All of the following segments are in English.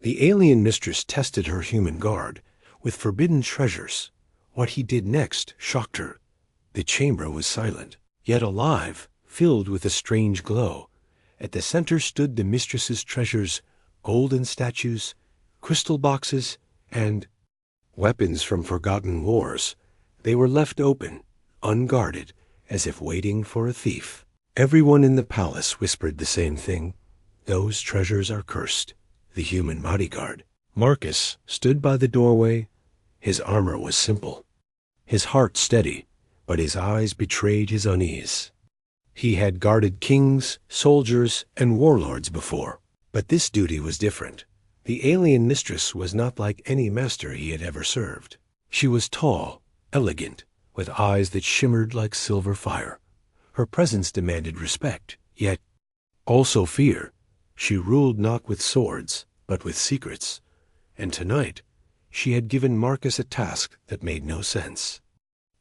The alien mistress tested her human guard with forbidden treasures. What he did next shocked her. The chamber was silent, yet alive, filled with a strange glow. At the center stood the mistress's treasures, golden statues, crystal boxes, and weapons from forgotten wars. They were left open, unguarded, as if waiting for a thief. Everyone in the palace whispered the same thing. Those treasures are cursed. The human bodyguard, Marcus, stood by the doorway. His armor was simple, his heart steady, but his eyes betrayed his unease. He had guarded kings, soldiers, and warlords before, but this duty was different. The alien mistress was not like any master he had ever served. She was tall, elegant, with eyes that shimmered like silver fire. Her presence demanded respect, yet also fear. She ruled not with swords, but with secrets. And tonight, she had given Marcus a task that made no sense.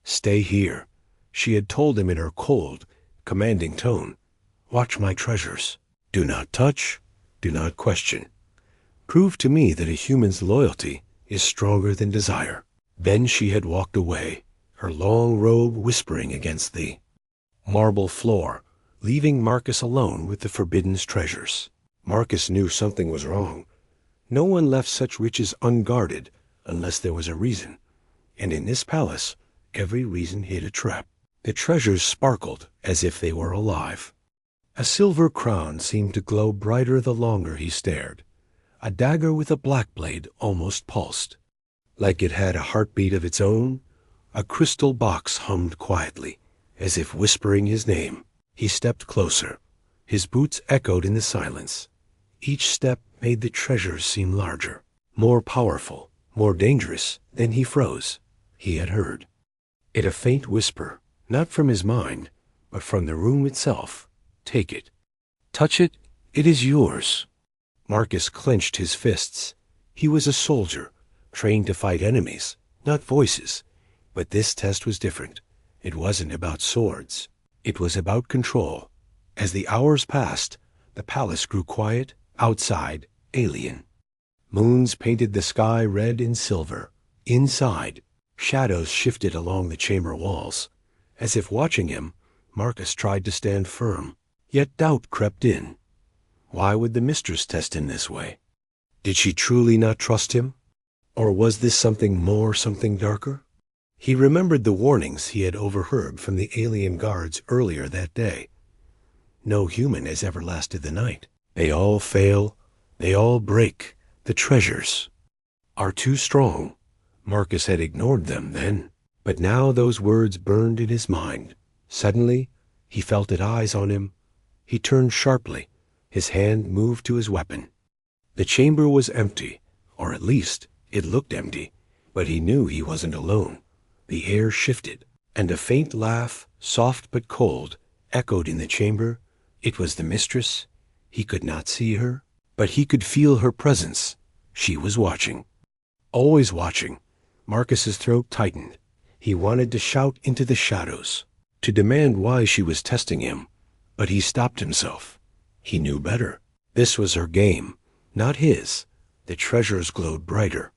"Stay here," she had told him in her cold, commanding tone. "Watch my treasures. Do not touch, do not question. Prove to me that a human's loyalty is stronger than desire." Then she had walked away, her long robe whispering against the marble floor, leaving Marcus alone with the forbidden treasures. Marcus knew something was wrong. No one left such riches unguarded unless there was a reason, and in this palace every reason hid a trap. The treasures sparkled as if they were alive. A silver crown seemed to glow brighter the longer he stared. A dagger with a black blade almost pulsed, like it had a heartbeat of its own. A crystal box hummed quietly, as if whispering his name. He stepped closer. His boots echoed in the silence. Each step made the treasures seem larger, more powerful, more dangerous. Then he froze. He had heard it, a faint whisper, not from his mind, but from the room itself. "Take it. Touch it. It is yours." Marcus clenched his fists. He was a soldier, trained to fight enemies, not voices. But this test was different. It wasn't about swords. It was about control. As the hours passed, the palace grew quiet, outside, alien. Moons painted the sky red and silver. Inside, shadows shifted along the chamber walls. As if watching him, Marcus tried to stand firm. Yet doubt crept in. Why would the mistress test him this way? Did she truly not trust him? Or was this something more, something darker? He remembered the warnings he had overheard from the alien guards earlier that day. No human has ever lasted the night. They all fail. They all break. The treasures are too strong. Marcus had ignored them then, but now those words burned in his mind. Suddenly, he felt it eyes on him. He turned sharply. His hand moved to his weapon. The chamber was empty, or at least it looked empty, but he knew he wasn't alone. The air shifted, and a faint laugh, soft but cold, echoed in the chamber. It was the mistress. He could not see her, but he could feel her presence. She was watching. Always watching. Marcus's throat tightened. He wanted to shout into the shadows, to demand why she was testing him, but he stopped himself. He knew better. This was her game, not his. The treasures glowed brighter.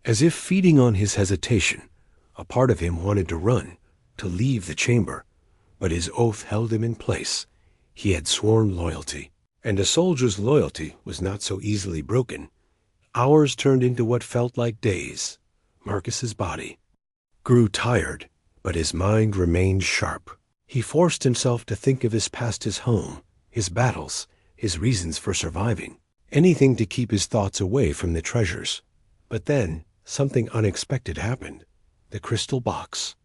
As if feeding on his hesitation, a part of him wanted to run, to leave the chamber, but his oath held him in place. He had sworn loyalty, and a soldier's loyalty was not so easily broken. Hours turned into what felt like days. Marcus's body grew tired, but his mind remained sharp. He forced himself to think of his past, his home, his battles, his reasons for surviving, anything to keep his thoughts away from the treasures. But then something unexpected happened. The crystal box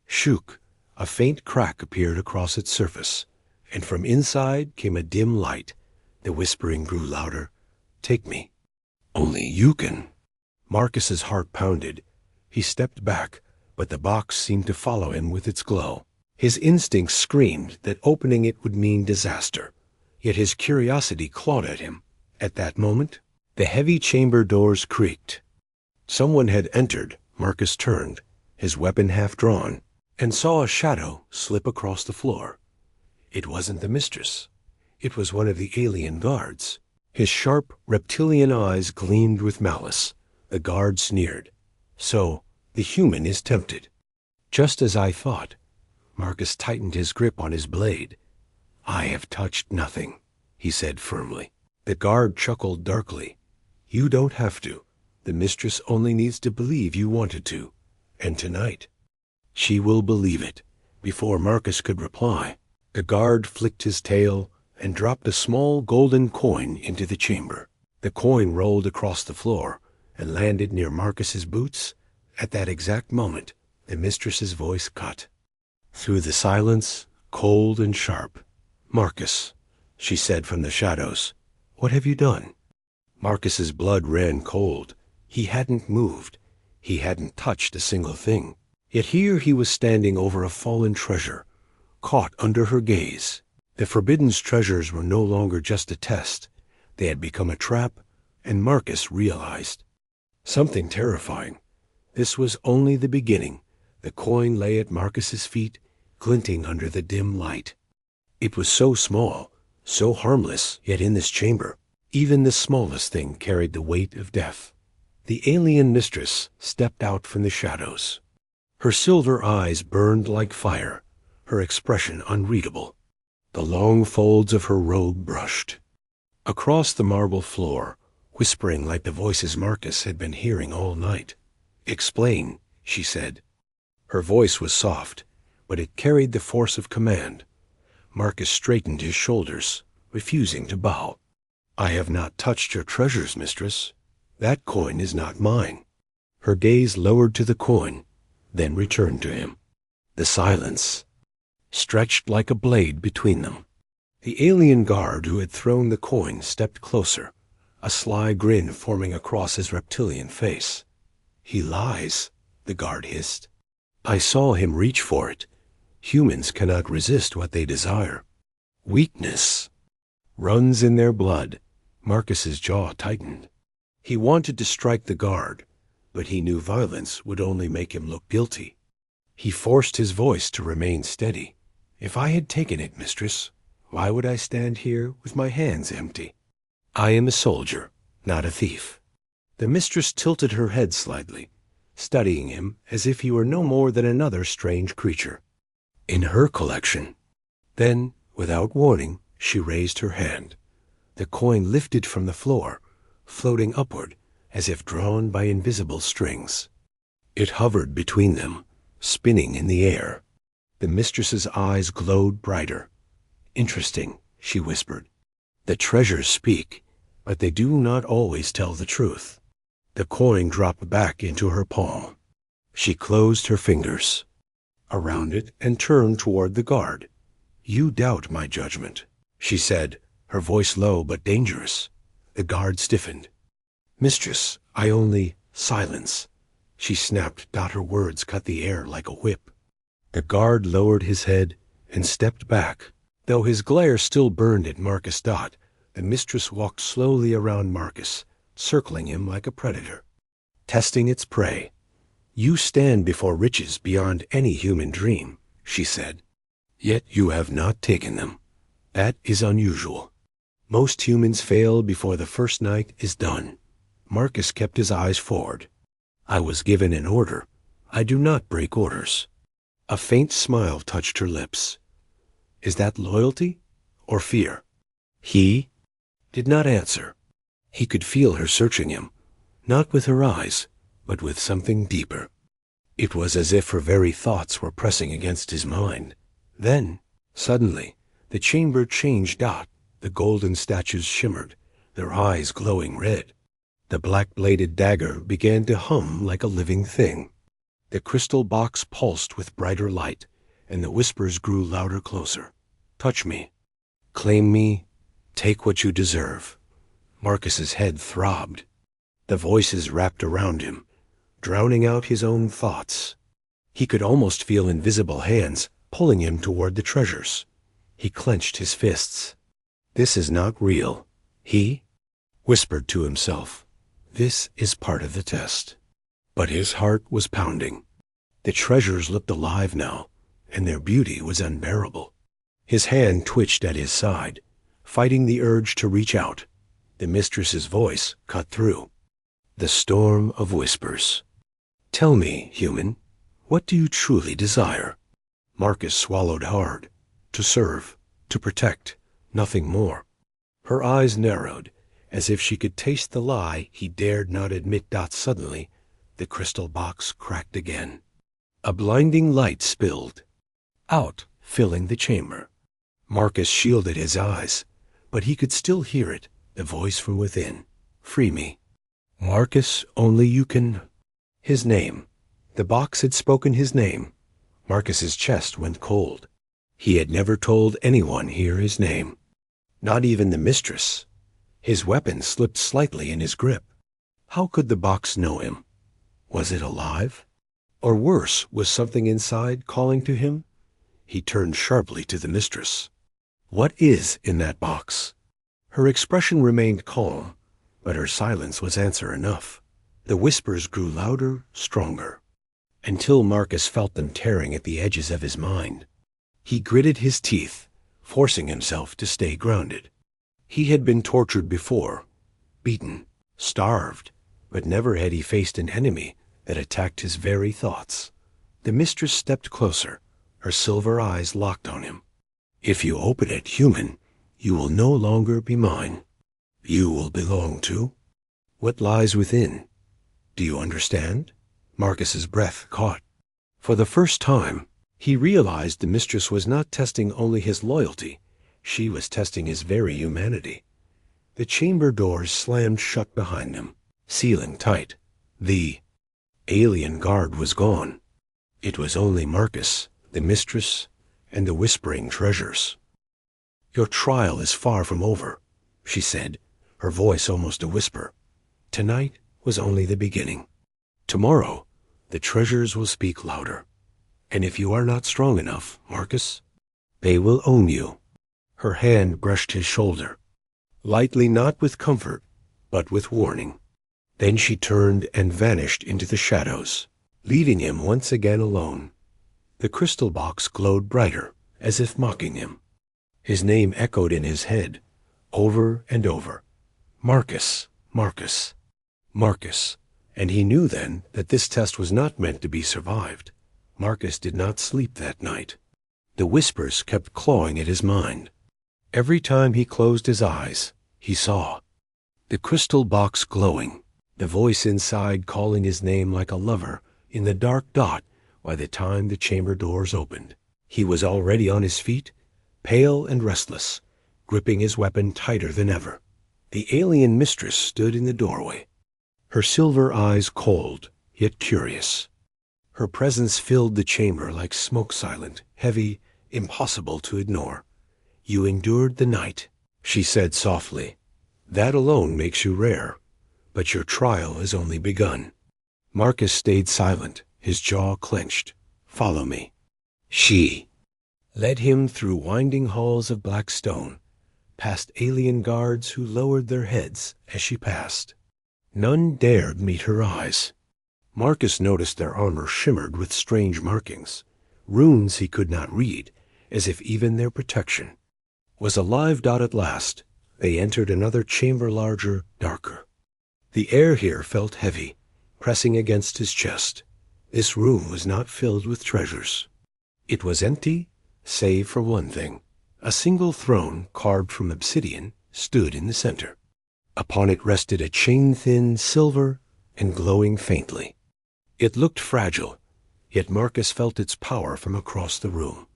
shook. A faint crack appeared across its surface, and from inside came a dim light. The whispering grew louder. "Take me. Only you can." Marcus's heart pounded. He stepped back, but the box seemed to follow him with its glow. His instincts screamed that opening it would mean disaster, yet his curiosity clawed at him. At that moment, the heavy chamber doors creaked. Someone had entered. Marcus turned, his weapon half drawn, and saw a shadow slip across the floor. It wasn't the mistress. It was one of the alien guards. His sharp, reptilian eyes gleamed with malice. The guard sneered. So, the human is tempted. Just as I thought. Marcus tightened his grip on his blade. I have touched nothing, he said firmly. The guard chuckled darkly. You don't have to. The mistress only needs to believe you wanted to. And tonight. She will believe it. Before Marcus could reply, the guard flicked his tail and dropped a small golden coin into the chamber. The coin rolled across the floor and landed near Marcus's boots. At that exact moment, the mistress's voice cut. Through the silence, cold and sharp. Marcus, she said from the shadows, what have you done? Marcus's blood ran cold. He hadn't moved. He hadn't touched a single thing. Yet here he was standing over a fallen treasure, caught under her gaze. The forbidden treasures were no longer just a test. They had become a trap, and Marcus realized something terrifying. This was only the beginning. The coin lay at Marcus's feet, glinting under the dim light. It was so small, so harmless, yet in this chamber, even the smallest thing carried the weight of death. The alien mistress stepped out from the shadows. Her silver eyes burned like fire, her expression unreadable. The long folds of her robe brushed. Across the marble floor, whispering like the voices Marcus had been hearing all night. Explain, she said. Her voice was soft, but it carried the force of command. Marcus straightened his shoulders, refusing to bow. I have not touched your treasures, mistress. That coin is not mine. Her gaze lowered to the coin, then returned to him. The silence stretched like a blade between them. The alien guard who had thrown the coin stepped closer, a sly grin forming across his reptilian face. He lies, the guard hissed. I saw him reach for it. Humans cannot resist what they desire. Weakness runs in their blood. Marcus's jaw tightened. He wanted to strike the guard, but he knew violence would only make him look guilty. He forced his voice to remain steady. If I had taken it, mistress, why would I stand here with my hands empty? I am a soldier, not a thief. The mistress tilted her head slightly, studying him as if he were no more than another strange creature. In her collection. Then, without warning, she raised her hand. The coin lifted from the floor, floating upward as if drawn by invisible strings. It hovered between them, spinning in the air. The mistress's eyes glowed brighter. Interesting, she whispered. The treasures speak, but they do not always tell the truth. The coin dropped back into her palm. She closed her fingers around it and turned toward the guard. You doubt my judgment, she said, her voice low but dangerous. The guard stiffened. Mistress, I only— Silence, she snapped. Her words cut the air like a whip. The guard lowered his head and stepped back. Though his glare still burned at Marcus. The mistress walked slowly around Marcus, circling him like a predator, testing its prey. You stand before riches beyond any human dream, she said. Yet you have not taken them. That is unusual. Most humans fail before the first night is done. Marcus kept his eyes forward. I was given an order. I do not break orders. A faint smile touched her lips. Is that loyalty or fear? He did not answer. He could feel her searching him, not with her eyes, but with something deeper. It was as if her very thoughts were pressing against his mind. Then, suddenly, the chamber changed. The golden statues shimmered, their eyes glowing red. The black-bladed dagger began to hum like a living thing. The crystal box pulsed with brighter light, and the whispers grew louder, closer. Touch me. Claim me. Take what you deserve. Marcus's head throbbed. The voices wrapped around him, drowning out his own thoughts. He could almost feel invisible hands pulling him toward the treasures. He clenched his fists. This is not real. He whispered to himself. This is part of the test. But his heart was pounding. The treasures looked alive now, and their beauty was unbearable. His hand twitched at his side, fighting the urge to reach out. The mistress's voice cut through. The storm of whispers. Tell me, human, what do you truly desire? Marcus swallowed hard. To serve, to protect, nothing more. Her eyes narrowed, as if she could taste the lie he dared not admit. Suddenly, the crystal box cracked again. A blinding light spilled out, filling the chamber. Marcus shielded his eyes, but he could still hear it, the voice from within. Free me. Marcus, only you can. His name. The box had spoken his name. Marcus's chest went cold. He had never told anyone here his name. Not even the mistress. His weapon slipped slightly in his grip. How could the box know him? Was it alive? Or worse, was something inside calling to him? He turned sharply to the mistress. What is in that box? Her expression remained calm, but her silence was answer enough. The whispers grew louder, stronger, until Marcus felt them tearing at the edges of his mind. He gritted his teeth, forcing himself to stay grounded. He had been tortured before, beaten, starved, but never had he faced an enemy that attacked his very thoughts. The mistress stepped closer, her silver eyes locked on him. If you open it, human, you will no longer be mine. You will belong to what lies within. Do you understand? Marcus's breath caught. For the first time, he realized the mistress was not testing only his loyalty. She was testing his very humanity. The chamber doors slammed shut behind them, sealing tight. The alien guard was gone. It was only Marcus, the mistress, and the whispering treasures. Your trial is far from over, she said, her voice almost a whisper. Tonight was only the beginning. Tomorrow, the treasures will speak louder. And if you are not strong enough, Marcus, they will own you. Her hand brushed his shoulder, lightly, not with comfort, but with warning. Then she turned and vanished into the shadows, leaving him once again alone. The crystal box glowed brighter, as if mocking him. His name echoed in his head, over and over. Marcus, Marcus, Marcus. And he knew then that this test was not meant to be survived. Marcus did not sleep that night. The whispers kept clawing at his mind. Every time he closed his eyes, he saw the crystal box glowing, the voice inside calling his name like a lover in the dark dot. By the time the chamber doors opened, he was already on his feet, pale and restless, gripping his weapon tighter than ever. The alien mistress stood in the doorway, her silver eyes cold, yet curious. Her presence filled the chamber like smoke, silent, heavy, impossible to ignore. You endured the night, she said softly. That alone makes you rare, but your trial has only begun. Marcus stayed silent, his jaw clenched. Follow me. She led him through winding halls of black stone, past alien guards who lowered their heads as she passed. None dared meet her eyes. Marcus noticed their armor shimmered with strange markings, runes he could not read, as if even their protection was a live dot. At last, they entered another chamber, larger, darker. The air here felt heavy, pressing against his chest. This room was not filled with treasures. It was empty, save for one thing. A single throne, carved from obsidian, stood in the center. Upon it rested a chain-thin silver and glowing faintly. It looked fragile, yet Marcus felt its power from across the room.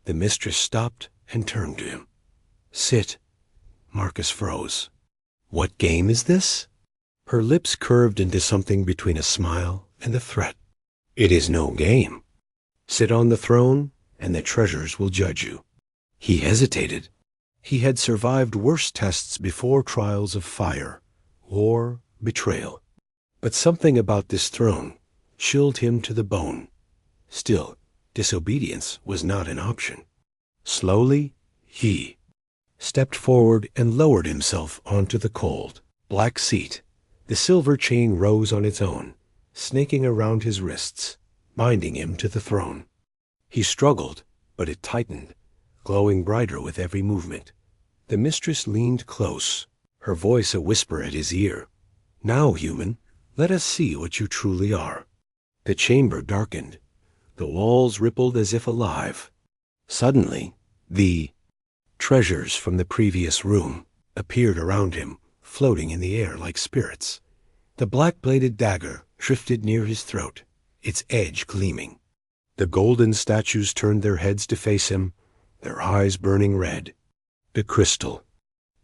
The mistress stopped and turned to him. Sit. Marcus froze. What game is this? Her lips curved into something between a smile and a threat. It is no game. Sit on the throne, and the treasures will judge you. He hesitated. He had survived worse tests before, trials of fire, war, betrayal. But something about this throne chilled him to the bone. Still, disobedience was not an option. Slowly, he stepped forward and lowered himself onto the cold, black seat. The silver chain rose on its own, snaking around his wrists, binding him to the throne. He struggled, but it tightened, glowing brighter with every movement. The mistress leaned close, her voice a whisper at his ear. "Now, human, let us see what you truly are." The chamber darkened. The walls rippled as if alive. Suddenly, the treasures from the previous room appeared around him, floating in the air like spirits. The black-bladed dagger drifted near his throat, its edge gleaming. The golden statues turned their heads to face him, their eyes burning red. The crystal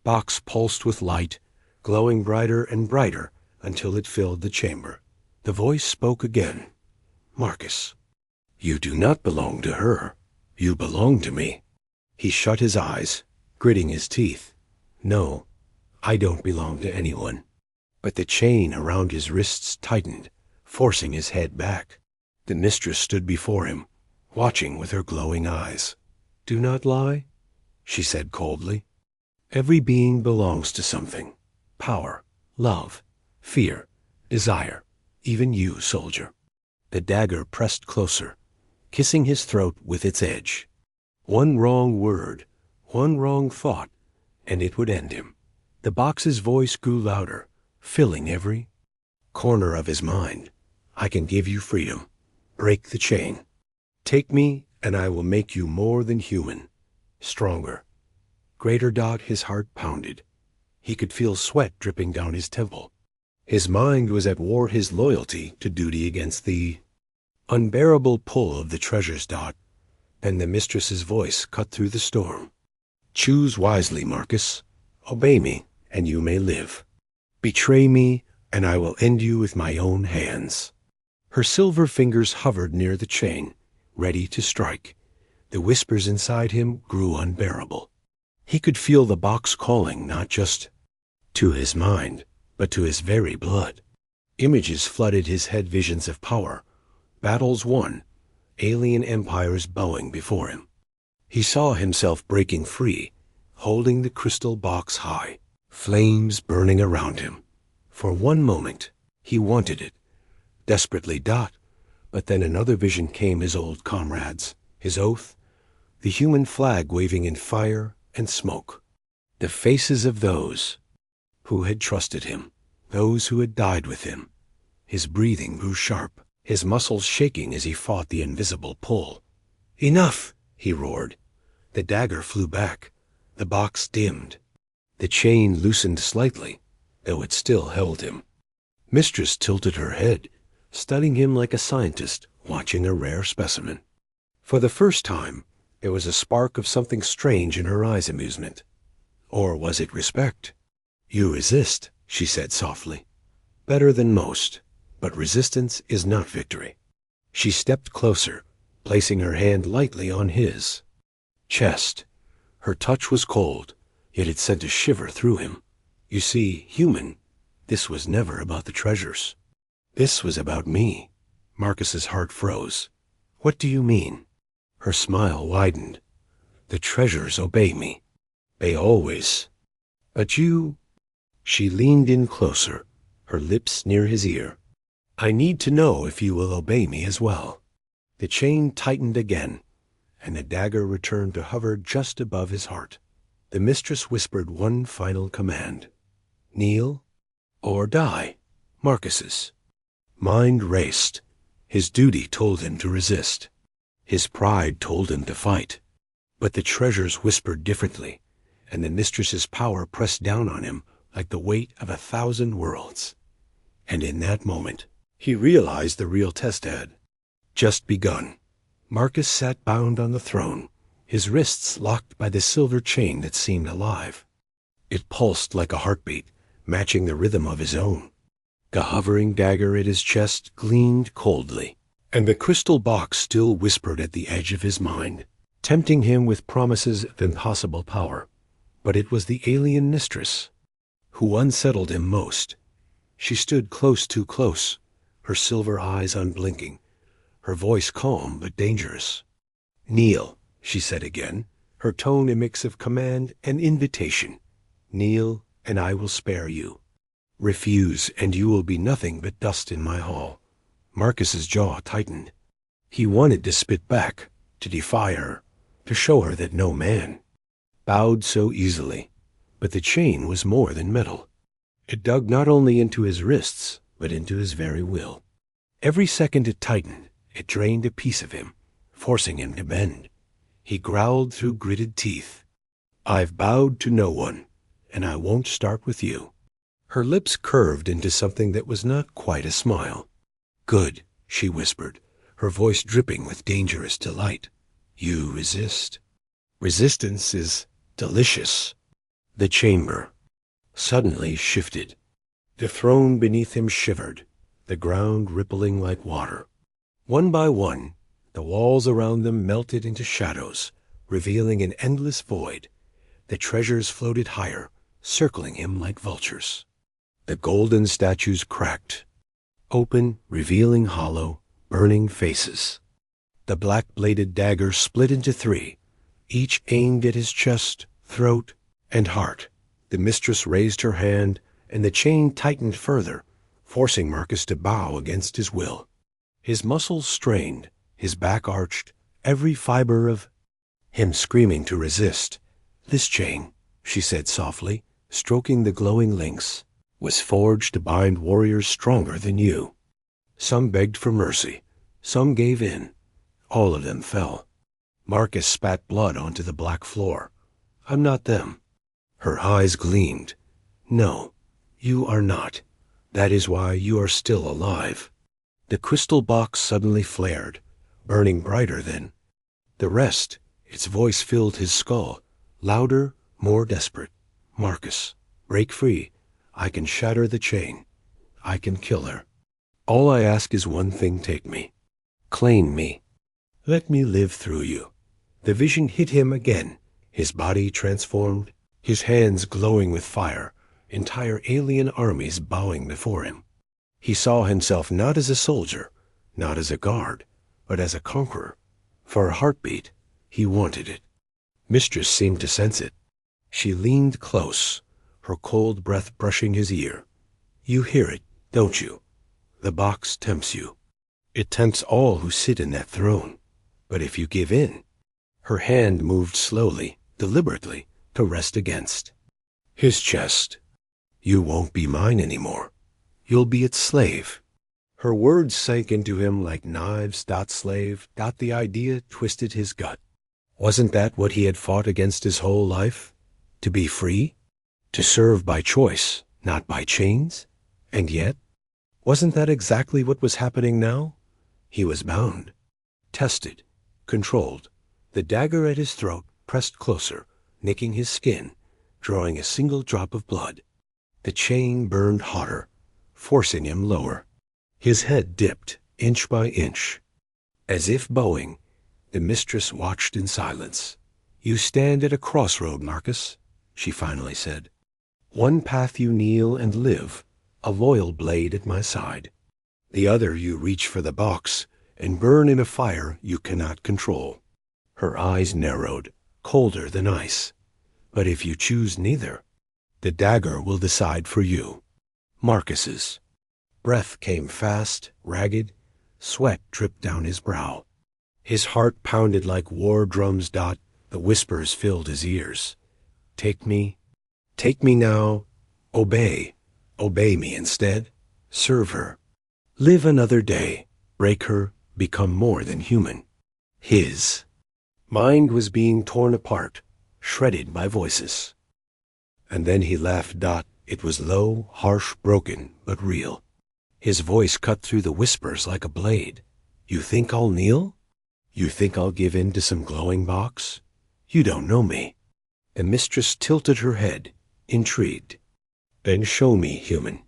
box pulsed with light, glowing brighter and brighter until it filled the chamber. The voice spoke again. "Marcus, you do not belong to her. You belong to me." He shut his eyes, gritting his teeth. "No, I don't belong to anyone." But the chain around his wrists tightened, forcing his head back. The mistress stood before him, watching with her glowing eyes. "Do not lie," she said coldly. "Every being belongs to something. Power, love, fear, desire. Even you, soldier." The dagger pressed closer, kissing his throat with its edge. One wrong word, one wrong thought, and it would end him. The box's voice grew louder, filling every corner of his mind. "I can give you freedom. Break the chain. Take me, and I will make you more than human. Stronger." Greater. His heart pounded. He could feel sweat dripping down his temple. His mind was at war, his loyalty to duty against the unbearable pull of the treasures. And the mistress's voice cut through the storm. "Choose wisely, Marcus. Obey me, and you may live. Betray me, and I will end you with my own hands." Her silver fingers hovered near the chain, ready to strike. The whispers inside him grew unbearable. He could feel the box calling not just to his mind, but to his very blood. Images flooded his head, visions of power, battles won, alien empires bowing before him. He saw himself breaking free, holding the crystal box high, flames burning around him. For one moment, he wanted it, desperately. But then another vision came, his old comrades, his oath, the human flag waving in fire and smoke. The faces of those who had trusted him, those who had died with him. His breathing grew sharp, his muscles shaking as he fought the invisible pull. "Enough!" he roared. The dagger flew back. The box dimmed. The chain loosened slightly, though it still held him. Mistress tilted her head, studying him like a scientist watching a rare specimen. For the first time, there was a spark of something strange in her eyes. Amusement. Or was it respect? "You resist," she said softly. "Better than most. But resistance is not victory." She stepped closer, placing her hand lightly on his chest. Her touch was cold, yet it sent a shiver through him. "You see, human, this was never about the treasures. This was about me." Marcus's heart froze. "What do you mean?" Her smile widened. "The treasures obey me. They always. But you—" She leaned in closer, her lips near his ear. "I need to know if you will obey me as well." The chain tightened again, and the dagger returned to hover just above his heart. The mistress whispered one final command. "Kneel or die." Marcus's mind raced. His duty told him to resist. His pride told him to fight. But the treasures whispered differently, and the mistress's power pressed down on him like the weight of 1,000 worlds. And in that moment, he realized the real test had just begun. Marcus sat bound on the throne, his wrists locked by the silver chain that seemed alive. It pulsed like a heartbeat, matching the rhythm of his own. The hovering dagger at his chest gleamed coldly, and the crystal box still whispered at the edge of his mind, tempting him with promises of impossible power. But it was the alien mistress who unsettled him most. She stood too close, her silver eyes unblinking, her voice calm but dangerous. "Kneel," she said again, her tone a mix of command and invitation. "Kneel, and I will spare you. Refuse, and you will be nothing but dust in my hall." Marcus's jaw tightened. He wanted to spit back, to defy her, to show her that no man bowed so easily. But the chain was more than metal. It dug not only into his wrists, but into his very will. Every second it tightened, it drained a piece of him, forcing him to bend. He growled through gritted teeth, "I've bowed to no one, and I won't start with you." Her lips curved into something that was not quite a smile. "Good," she whispered, her voice dripping with dangerous delight. "You resist. Resistance is delicious." The chamber suddenly shifted. The throne beneath him shivered, the ground rippling like water. One by one, the walls around them melted into shadows, revealing an endless void. The treasures floated higher, circling him like vultures. The golden statues cracked, open, revealing hollow, burning faces. The black-bladed dagger split into three, each aimed at his chest, throat, and heart. The mistress raised her hand, and the chain tightened further, forcing Marcus to bow against his will. His muscles strained, his back arched, every fiber of him screaming to resist. "This chain," she said softly, stroking the glowing links, "was forged to bind warriors stronger than you." Some begged for mercy, some gave in. All of them fell. Marcus spat blood onto the black floor. "I'm not them." Her eyes gleamed. "No, you are not. That is why you are still alive." The crystal box suddenly flared, burning brighter than the rest. Its voice filled his skull, louder, more desperate. "Marcus, break free. I can shatter the chain. I can kill her. All I ask is one thing: take me. Claim me. Let me live through you." The vision hit him again, his body transformed, his hands glowing with fire, entire alien armies bowing before him. He saw himself not as a soldier, not as a guard, but as a conqueror. For a heartbeat, he wanted it. Mistress seemed to sense it. She leaned close, her cold breath brushing his ear. "You hear it, don't you? The box tempts you. It tempts all who sit in that throne. But if you give in—" Her hand moved slowly, deliberately, to rest against his chest. "You won't be mine anymore. You'll be its slave." Her words sank into him like knives. "Slave." The idea twisted his gut. Wasn't that what he had fought against his whole life? To be free? To serve by choice, not by chains? And yet, wasn't that exactly what was happening now? He was bound, tested, controlled. The dagger at his throat pressed closer, nicking his skin, drawing a single drop of blood. The chain burned hotter, forcing him lower. His head dipped, inch by inch. As if bowing, the mistress watched in silence. "You stand at a crossroad, Marcus," she finally said. "One path you kneel and live, a loyal blade at my side. The other you reach for the box and burn in a fire you cannot control." Her eyes narrowed, colder than ice. "But if you choose neither, the dagger will decide for you." Marcus's breath came fast, ragged. Sweat dripped down his brow. His heart pounded like war drums. The whispers filled his ears. "Take me. Take me now. Obey. Obey me instead. Serve her. Live another day. Break her. Become more than human." His mind was being torn apart, shredded by voices. And then he laughed. It was low, harsh, broken, but real. His voice cut through the whispers like a blade. "You think I'll kneel? You think I'll give in to some glowing box? You don't know me." The mistress tilted her head, intrigued. "Then show me, human.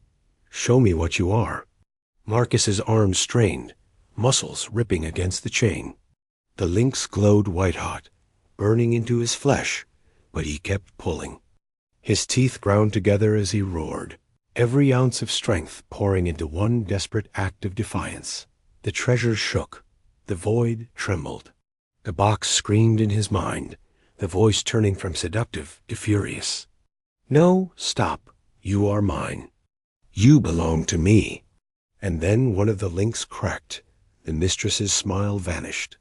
Show me what you are." Marcus's arms strained, muscles ripping against the chain. The links glowed white-hot, burning into his flesh, but he kept pulling. His teeth ground together as he roared, every ounce of strength pouring into one desperate act of defiance. The treasure shook. The void trembled. The box screamed in his mind, the voice turning from seductive to furious. "No, stop. You are mine. You belong to me." And then one of the links cracked. The mistress's smile vanished.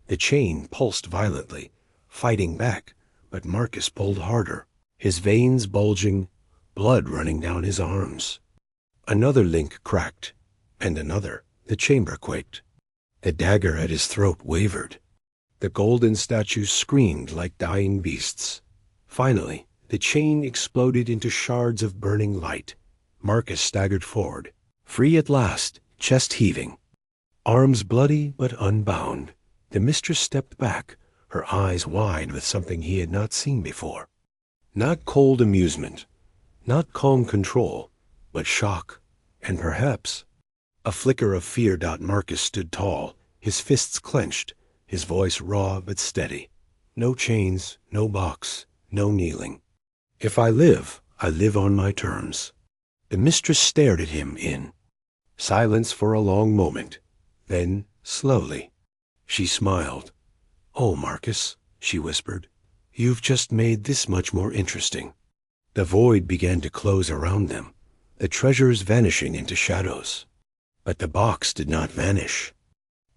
The chain pulsed violently, fighting back, but Marcus pulled harder. his veins bulging, blood running down his arms. Another link cracked, and another. The chamber quaked. The dagger at his throat wavered. The golden statues screamed like dying beasts. Finally, the chain exploded into shards of burning light. Marcus staggered forward, free at last, chest heaving. Arms bloody but unbound, the mistress stepped back, her eyes wide with something he had not seen before. Not cold amusement, not calm control, but shock, and perhaps a flicker of fear. Marcus stood tall, his fists clenched, his voice raw but steady. No chains, no box, no kneeling. If I live on my terms. The mistress stared at him in silence for a long moment. Then, slowly, she smiled. "Oh, Marcus," she whispered, "you've just made this much more interesting." The void began to close around them, the treasures vanishing into shadows. But the box did not vanish.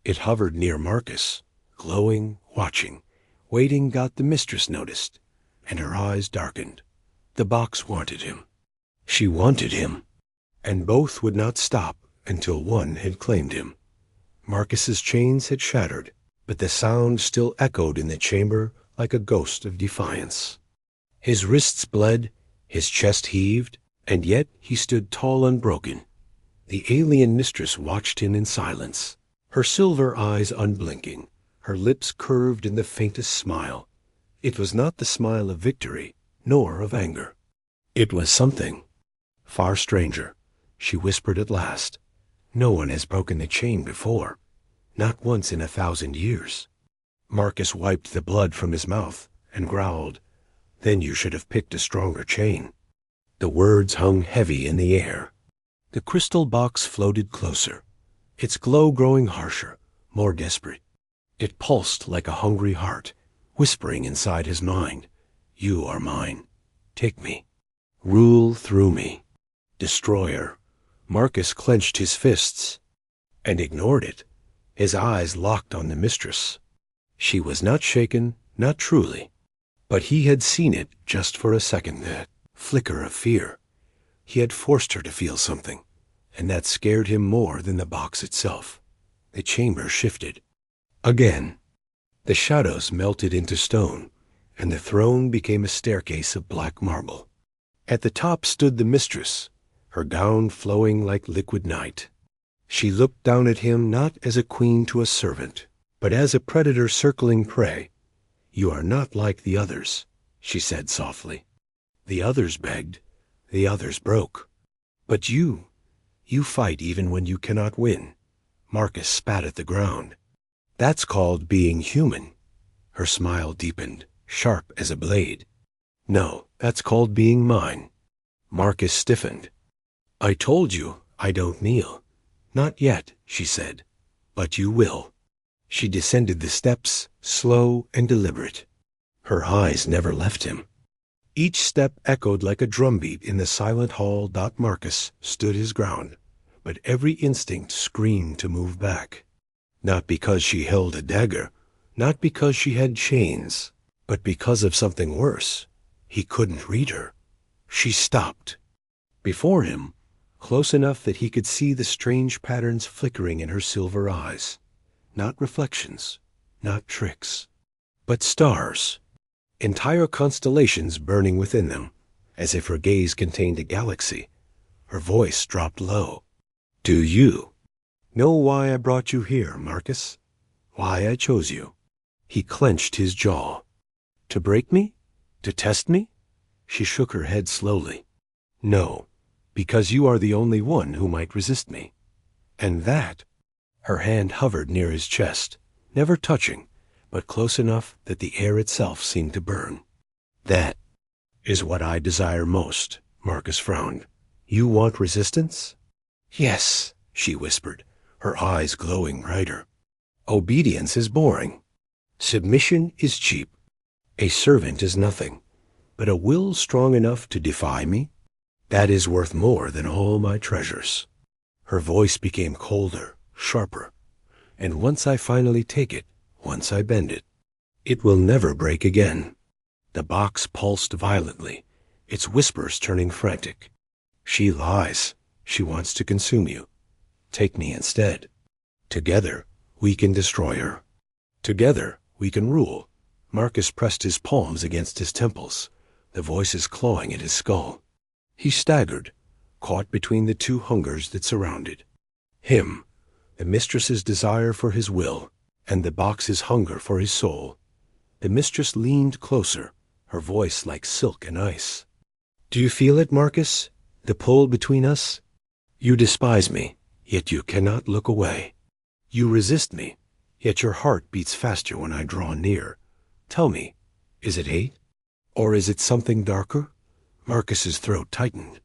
It hovered near Marcus, glowing, watching, waiting. The mistress noticed, and her eyes darkened. The box wanted him. She wanted him, and both would not stop until one had claimed him. Marcus's chains had shattered, but the sound still echoed in the chamber like a ghost of defiance. His wrists bled, his chest heaved, and yet he stood tall, unbroken. The alien mistress watched him in silence, her silver eyes unblinking, her lips curved in the faintest smile. It was not the smile of victory, nor of anger. It was something far stranger. She whispered at last, "No one has broken the chain before. Not once in 1,000 years." Marcus wiped the blood from his mouth and growled, "Then you should have picked a stronger chain." The words hung heavy in the air. The crystal box floated closer, its glow growing harsher, more desperate. It pulsed like a hungry heart, whispering inside his mind, "You are mine. Take me. Rule through me. Destroyer." Marcus clenched his fists and ignored it, his eyes locked on the mistress. She was not shaken, not truly, but he had seen it just for a second, that flicker of fear. He had forced her to feel something, and that scared him more than the box itself. The chamber shifted. Again, the shadows melted into stone, and the throne became a staircase of black marble. At the top stood the mistress, her gown flowing like liquid night. She looked down at him not as a queen to a servant, but as a predator circling prey. "You are not like the others," she said softly. "The others begged, the others broke. But you fight even when you cannot win." Marcus spat at the ground. "That's called being human." Her smile deepened, sharp as a blade. "No, that's called being mine." Marcus stiffened. "I told you I don't kneel." "Not yet," she said, "but you will." She descended the steps, slow and deliberate. Her eyes never left him. Each step echoed like a drumbeat in the silent hall. Marcus stood his ground, but every instinct screamed to move back. Not because she held a dagger, not because she had chains, but because of something worse. He couldn't read her. She stopped. Before him, close enough that he could see the strange patterns flickering in her silver eyes. Not reflections, not tricks, but stars. Entire constellations burning within them, as if her gaze contained a galaxy. Her voice dropped low. "Do you know why I brought you here, Marcus? Why I chose you?" He clenched his jaw. "To break me? To test me?" She shook her head slowly. "No, because you are the only one who might resist me. And that—" her hand hovered near his chest, never touching, but close enough that the air itself seemed to burn. "That is what I desire most." Marcus frowned. "You want resistance?" "Yes," she whispered, her eyes glowing brighter. "Obedience is boring. Submission is cheap. A servant is nothing. But a will strong enough to defy me? That is worth more than all my treasures." Her voice became colder, sharper. "And once I finally take it, once I bend it, it will never break again." The box pulsed violently, its whispers turning frantic. She lies. She wants to consume you. Take me instead. Together, we can destroy her. Together, we can rule. Marcus pressed his palms against his temples, the voices clawing at his skull. He staggered, caught between the two hungers that surrounded him, the mistress's desire for his will, and the box's hunger for his soul. The mistress leaned closer, her voice like silk and ice. Do you feel it, Marcus? The pull between us? You despise me, yet you cannot look away. You resist me, yet your heart beats faster when I draw near. Tell me, is it hate? Or is it something darker? Marcus's throat tightened.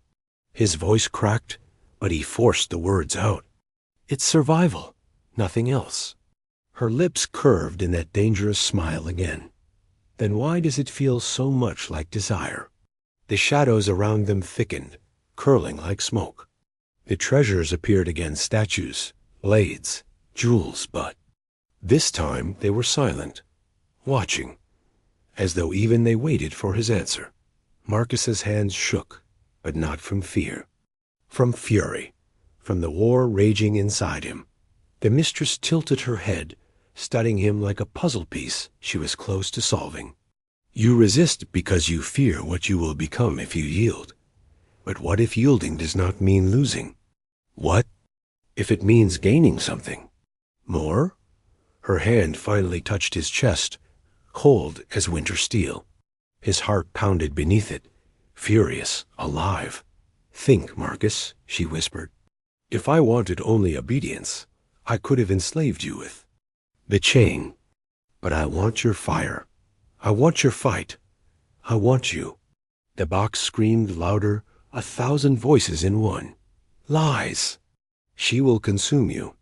His voice cracked, but he forced the words out. It's survival, nothing else. Her lips curved in that dangerous smile again. Then why does it feel so much like desire? The shadows around them thickened, curling like smoke. The treasures appeared again, statues, blades, jewels, but this time they were silent, watching, as though even they waited for his answer. Marcus's hands shook, but not from fear. From fury, from the war raging inside him. The mistress tilted her head, studying him like a puzzle piece she was close to solving. You resist because you fear what you will become if you yield. But what if yielding does not mean losing? What if it means gaining something? More? Her hand finally touched his chest, cold as winter steel. His heart pounded beneath it, furious, alive. Think, Marcus, she whispered. If I wanted only obedience, I could have enslaved you with the chain. But I want your fire. I want your fight. I want you. The box screamed louder, 1,000 voices in one. Lies. She will consume you.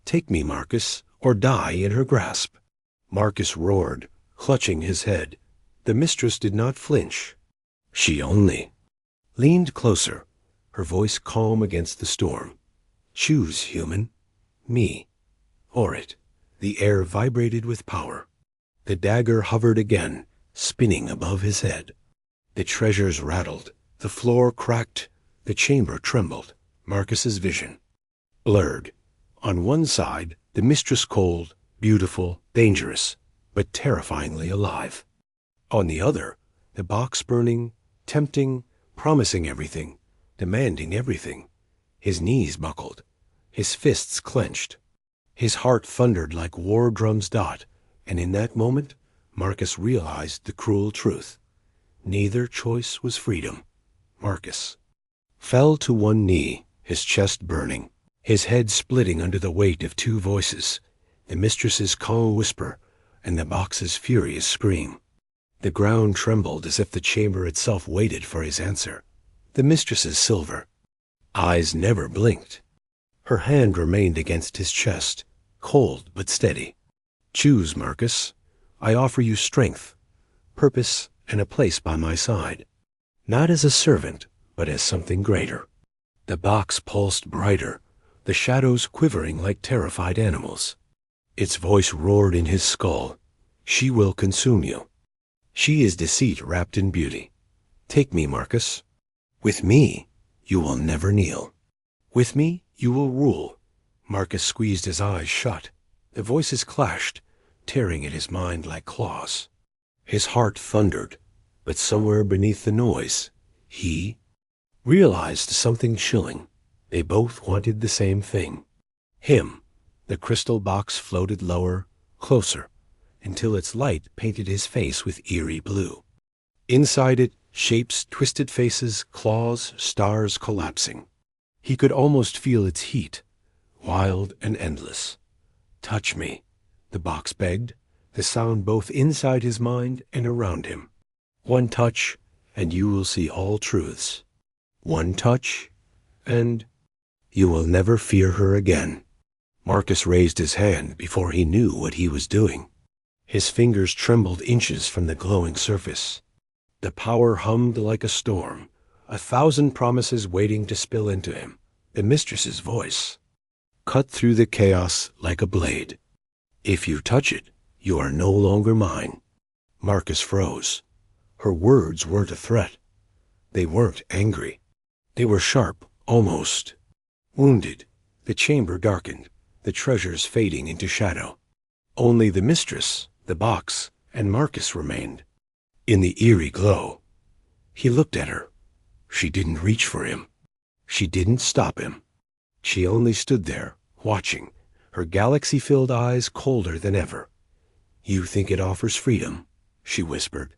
Take me, Marcus, or die in her grasp. Marcus roared, clutching his head. The mistress did not flinch. She only leaned closer, her voice calm against the storm. Choose, human. Me. Or it. The air vibrated with power. The dagger hovered again, spinning above his head. The treasures rattled. The floor cracked. The chamber trembled. Marcus's vision blurred. On one side, the mistress cold, beautiful, dangerous, but terrifyingly alive. On the other, the box burning, tempting, promising everything, demanding everything. His knees buckled. His fists clenched. His heart thundered like war drums dot, and in that moment, Marcus realized the cruel truth. Neither choice was freedom. Marcus fell to one knee, his chest burning, his head splitting under the weight of two voices, the mistress's calm whisper and the box's furious scream. The ground trembled as if the chamber itself waited for his answer. The mistress's silver eyes never blinked. Her hand remained against his chest, cold but steady. Choose, Marcus. I offer you strength, purpose, and a place by my side. Not as a servant, but as something greater. The box pulsed brighter, the shadows quivering like terrified animals. Its voice roared in his skull. She will consume you. She is deceit wrapped in beauty. Take me, Marcus. With me, you will never kneel. With me, you will rule. Marcus squeezed his eyes shut. The voices clashed, tearing at his mind like claws. His heart thundered, but somewhere beneath the noise, he realized something chilling. They both wanted the same thing. Him. The crystal box floated lower, closer, until its light painted his face with eerie blue. Inside it, shapes, twisted faces, claws, stars collapsing. He could almost feel its heat, wild and endless. Touch me, the box begged, the sound both inside his mind and around him. One touch, and you will see all truths. One touch, and you will never fear her again. Marcus raised his hand before he knew what he was doing. His fingers trembled inches from the glowing surface. The power hummed like a storm, 1,000 promises waiting to spill into him. The mistress's voice cut through the chaos like a blade. If you touch it, you are no longer mine. Marcus froze. Her words weren't a threat. They weren't angry. They were sharp, almost wounded. The chamber darkened, the treasures fading into shadow. Only the mistress, the box, and Marcus remained. In the eerie glow, he looked at her. She didn't reach for him. She didn't stop him. She only stood there, watching, her galaxy-filled eyes colder than ever. "You think it offers freedom," she whispered.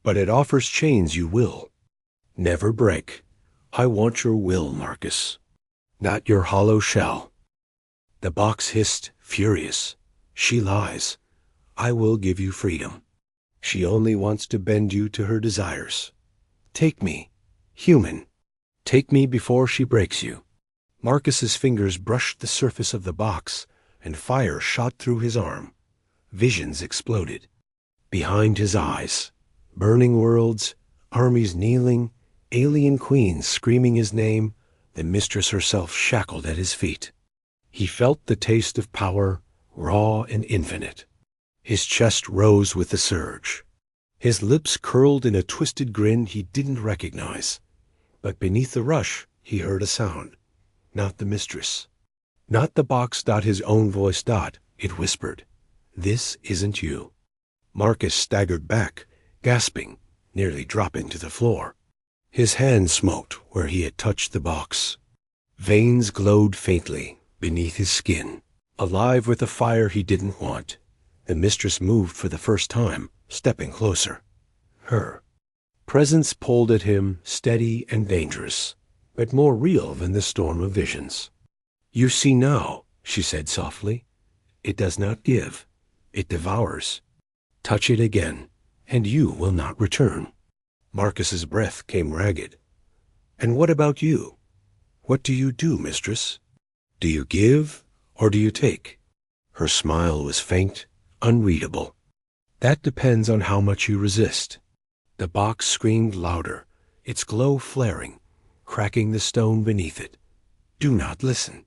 "But it offers chains you will never break. I want your will, Marcus, not your hollow shell." The box hissed, furious. "She lies. I will give you freedom. She only wants to bend you to her desires. Take me, human. Take me before she breaks you." Marcus's fingers brushed the surface of the box, and fire shot through his arm. Visions exploded. Behind his eyes, burning worlds, armies kneeling, alien queens screaming his name, the mistress herself shackled at his feet. He felt the taste of power, raw and infinite. His chest rose with the surge. His lips curled in a twisted grin he didn't recognize. But beneath the rush, he heard a sound. Not the mistress. Not the box. His own voice. It whispered, "This isn't you." Marcus staggered back, gasping, nearly dropping to the floor. His hand smoked where he had touched the box. Veins glowed faintly beneath his skin, alive with a fire he didn't want. The mistress moved for the first time, stepping closer. Her presence pulled at him, steady and dangerous, but more real than the storm of visions. "You see now," she said softly. "It does not give. It devours. Touch it again, and you will not return." Marcus's breath came ragged. "And what about you? What do you do, mistress? Do you give, or do you take?" Her smile was faint, unreadable. "That depends on how much you resist." The box screamed louder, its glow flaring, cracking the stone beneath it. "Do not listen.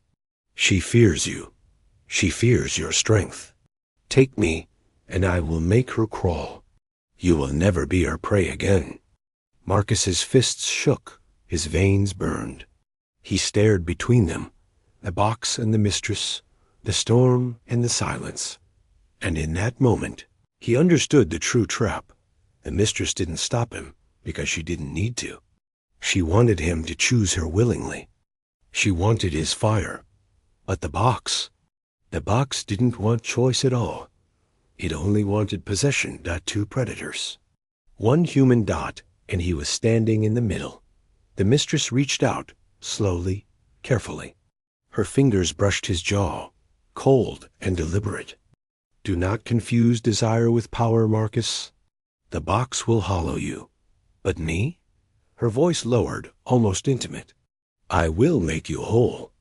She fears you. She fears your strength. Take me, and I will make her crawl. You will never be her prey again." Marcus's fists shook, his veins burned. He stared between them, the box and the mistress, the storm and the silence. And in that moment, he understood the true trap. The mistress didn't stop him because she didn't need to. She wanted him to choose her willingly. She wanted his fire. But the box didn't want choice at all. It only wanted possession. Two predators. One human, and he was standing in the middle. The mistress reached out, slowly, carefully. Her fingers brushed his jaw, cold and deliberate. "Do not confuse desire with power, Marcus. The box will hollow you. But me?" Her voice lowered, almost intimate. "I will make you whole."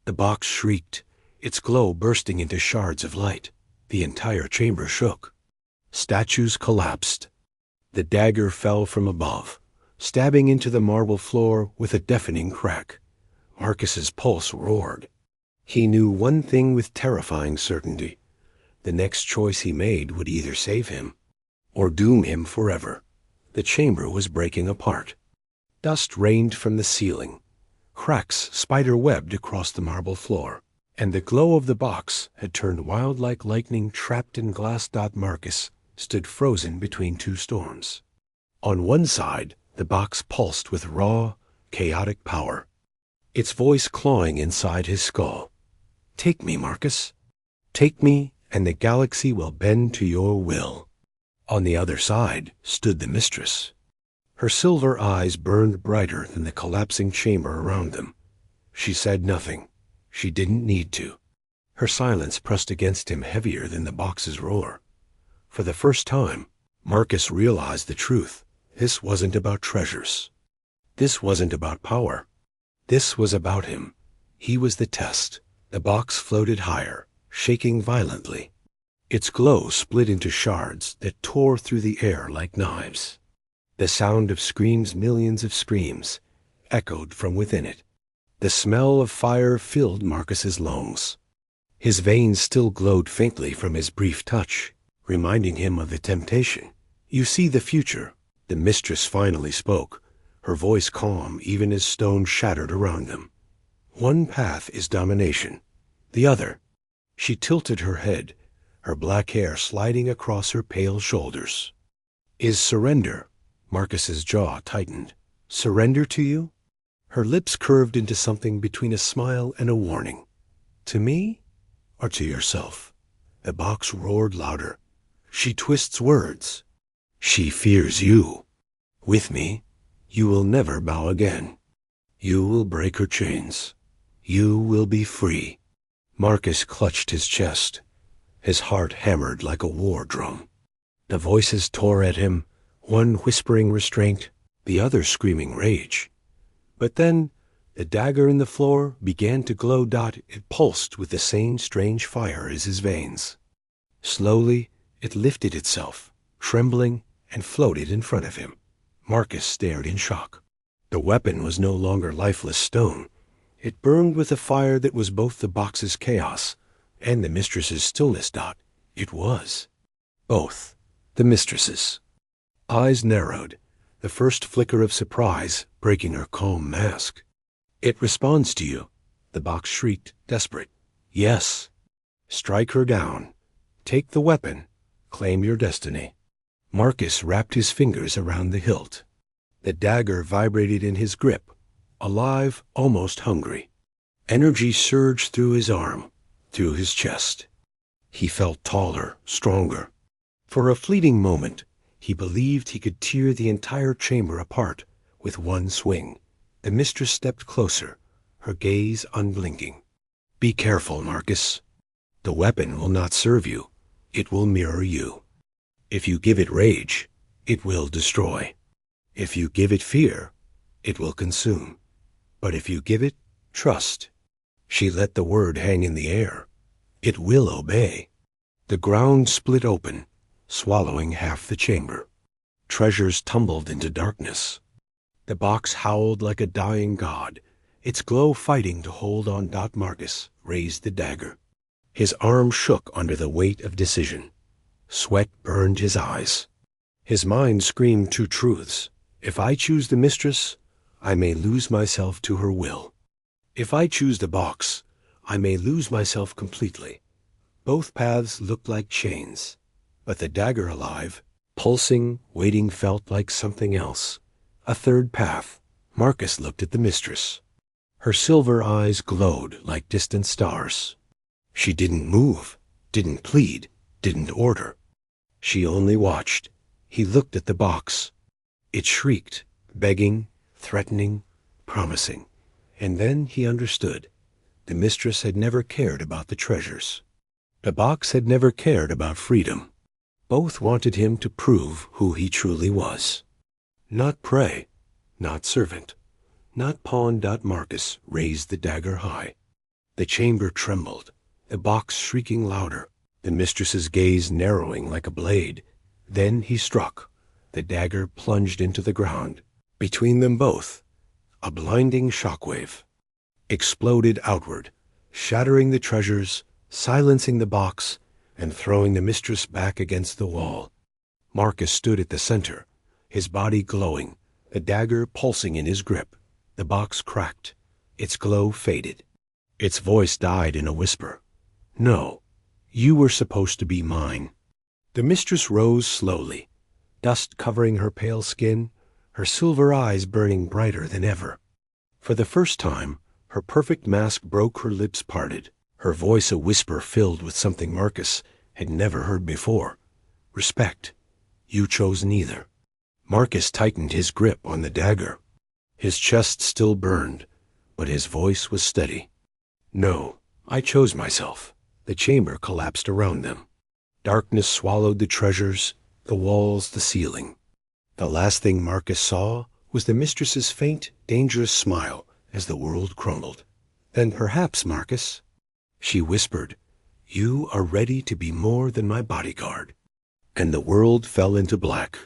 The box shrieked, its glow bursting into shards of light. The entire chamber shook. Statues collapsed. The dagger fell from above, stabbing into the marble floor with a deafening crack. Marcus's pulse roared. He knew one thing with terrifying certainty. The next choice he made would either save him or doom him forever. The chamber was breaking apart. Dust rained from the ceiling. Cracks spider-webbed across the marble floor, and the glow of the box had turned wild like lightning trapped in glass. Marcus stood frozen between two storms. On one side, the box pulsed with raw, chaotic power, its voice clawing inside his skull. "Take me, Marcus. Take me, and the galaxy will bend to your will." On the other side stood the mistress. Her silver eyes burned brighter than the collapsing chamber around them. She said nothing. She didn't need to. Her silence pressed against him heavier than the box's roar. For the first time, Marcus realized the truth. This wasn't about treasures. This wasn't about power. This was about him. He was the test. The box floated higher, shaking violently. Its glow split into shards that tore through the air like knives. The sound of screams, millions of screams, echoed from within it. The smell of fire filled Marcus's lungs. His veins still glowed faintly from his brief touch, reminding him of the temptation. "You see the future," the mistress finally spoke, her voice calm even as stone shattered around them. One path is domination. The other. She tilted her head, her black hair sliding across her pale shoulders. Is surrender. Marcus's jaw tightened. Surrender to you? Her lips curved into something between a smile and a warning. To me? Or to yourself? The box roared louder. She twists words. She fears you. With me, you will never bow again. You will break her chains. You will be free. Marcus clutched his chest. His heart hammered like a war drum. The voices tore at him, one whispering restraint, the other screaming rage. But then, the dagger in the floor began to glow. It pulsed with the same strange fire as his veins. Slowly, it lifted itself, trembling, and floated in front of him. Marcus stared in shock. The weapon was no longer lifeless stone. It burned with a fire that was both the box's chaos and the mistress's stillness. It was both the mistress's. Eyes narrowed, the first flicker of surprise breaking her calm mask. It responds to you, the box shrieked, desperate. Yes. Strike her down. Take the weapon. Claim your destiny. Marcus wrapped his fingers around the hilt. The dagger vibrated in his grip, alive, almost hungry. Energy surged through his arm, through his chest. He felt taller, stronger. For a fleeting moment, he believed he could tear the entire chamber apart with one swing. The mistress stepped closer, her gaze unblinking. Be careful, Marcus. The weapon will not serve you. It will mirror you. If you give it rage, it will destroy. If you give it fear, it will consume. But if you give it trust, she let the word hang in the air. It will obey. The ground split open, swallowing half the chamber. Treasures tumbled into darkness. The box howled like a dying god, its glow fighting to hold on. Marcus raised the dagger. His arm shook under the weight of decision. Sweat burned his eyes. His mind screamed two truths. If I choose the mistress, I may lose myself to her will. If I choose the box, I may lose myself completely. Both paths looked like chains, but the dagger alive, pulsing, waiting, felt like something else. A third path. Marcus looked at the mistress. Her silver eyes glowed like distant stars. She didn't move, didn't plead, didn't order. She only watched. He looked at the box. It shrieked, begging, threatening, promising. And then he understood. The mistress had never cared about the treasures. The box had never cared about freedom. Both wanted him to prove who he truly was. Not prey, not servant, not pawn. Marcus raised the dagger high. The chamber trembled, the box shrieking louder, the mistress's gaze narrowing like a blade. Then he struck. The dagger plunged into the ground. Between them both, a blinding shockwave exploded outward, shattering the treasures, silencing the box, and throwing the mistress back against the wall. Marcus stood at the center, his body glowing, the dagger pulsing in his grip. The box cracked. Its glow faded. Its voice died in a whisper. No, you were supposed to be mine. The mistress rose slowly, dust covering her pale skin, her silver eyes burning brighter than ever. For the first time, her perfect mask broke, her lips parted, her voice a whisper filled with something Marcus had never heard before. Respect. You chose neither. Marcus tightened his grip on the dagger. His chest still burned, but his voice was steady. No, I chose myself. The chamber collapsed around them. Darkness swallowed the treasures, the walls, the ceiling. The last thing Marcus saw was the mistress's faint, dangerous smile as the world crumbled. Then perhaps, Marcus, she whispered, you are ready to be more than my bodyguard. And the world fell into black.